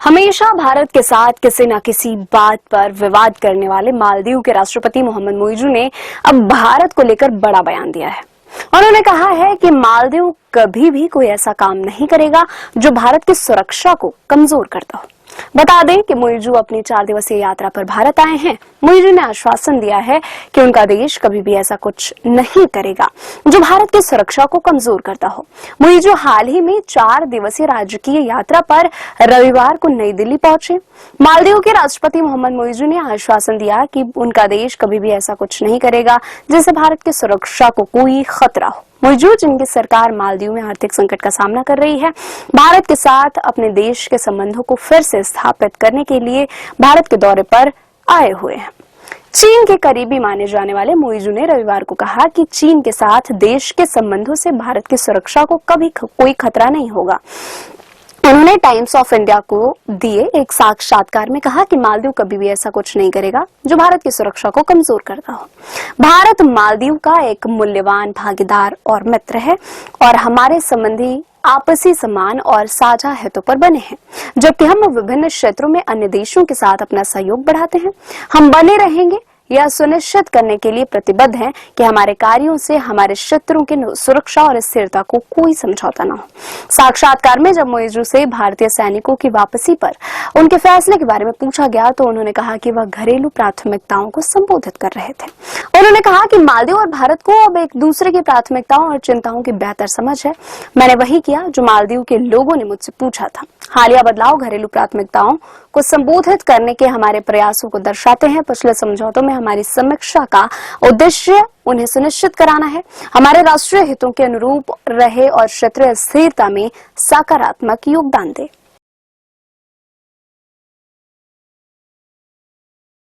हमेशा भारत के साथ किसी न किसी बात पर विवाद करने वाले मालदीव के राष्ट्रपति मोहम्मद मुइज़ू ने अब भारत को लेकर बड़ा बयान दिया है। उन्होंने कहा है कि मालदीव कभी भी कोई ऐसा काम नहीं करेगा जो भारत की सुरक्षा को कमजोर करता हो। बता दें कि मुइज़ू अपनी 4 दिवसीय यात्रा पर भारत आए हैं। मुइज़ू ने आश्वासन दिया है कि उनका देश कभी भी ऐसा कुछ नहीं करेगा जो भारत की सुरक्षा को कमजोर करता हो। मुइज़ू हाल ही में 4 दिवसीय राजकीय यात्रा पर रविवार को नई दिल्ली पहुंचे। मालदीव के राष्ट्रपति मोहम्मद मुइज़ू ने आश्वासन दिया कि उनका देश कभी भी ऐसा कुछ नहीं करेगा जिससे भारत की सुरक्षा को कोई खतरा हो। मुइज़ू, जिनकी सरकार मालदीव में आर्थिक संकट का सामना कर रही है, भारत के साथ अपने देश के संबंधों को फिर से स्थापित करने के लिए भारत के दौरे पर आए हुए हैं। चीन के करीबी माने जाने वाले मुइज़ू ने रविवार को कहा कि चीन के साथ देश के संबंधों से भारत की सुरक्षा को कभी कोई खतरा नहीं होगा। उन्होंने टाइम्स ऑफ इंडिया को दिए एक साक्षात्कार में कहा कि मालदीव कभी भी ऐसा कुछ नहीं करेगा जो भारत की सुरक्षा को कमजोर करता हो। भारत मालदीव का एक मूल्यवान भागीदार और मित्र है और हमारे संबंधी आपसी सम्मान और साझा हितों पर बने हैं। जबकि हम विभिन्न क्षेत्रों में अन्य देशों के साथ अपना सहयोग बढ़ाते हैं, हम बने रहेंगे। यह सुनिश्चित करने के लिए प्रतिबद्ध हैं कि हमारे कार्यों से हमारे क्षेत्रों की सुरक्षा और स्थिरता को कोई समझौता न हो। साक्षात्कार में जब मुइज़ू से भारतीय सैनिकों की वापसी पर उनके फैसले के बारे में पूछा गया तो उन्होंने कहा कि वह घरेलू प्राथमिकताओं को संबोधित कर रहे थे। उन्होंने कहा कि मालदीव और भारत को अब एक दूसरे की प्राथमिकताओं और चिंताओं की बेहतर समझ है। मैंने वही किया जो मालदीव के लोगों ने मुझसे पूछा था। हालिया बदलाव घरेलू प्राथमिकताओं को संबोधित करने के हमारे प्रयासों को दर्शाते हैं। पिछले समझौतों में हमारी समीक्षा का उद्देश्य उन्हें सुनिश्चित कराना है हमारे राष्ट्रीय हितों के अनुरूप रहे और क्षेत्रीय स्थिरता में सकारात्मक योगदान दे।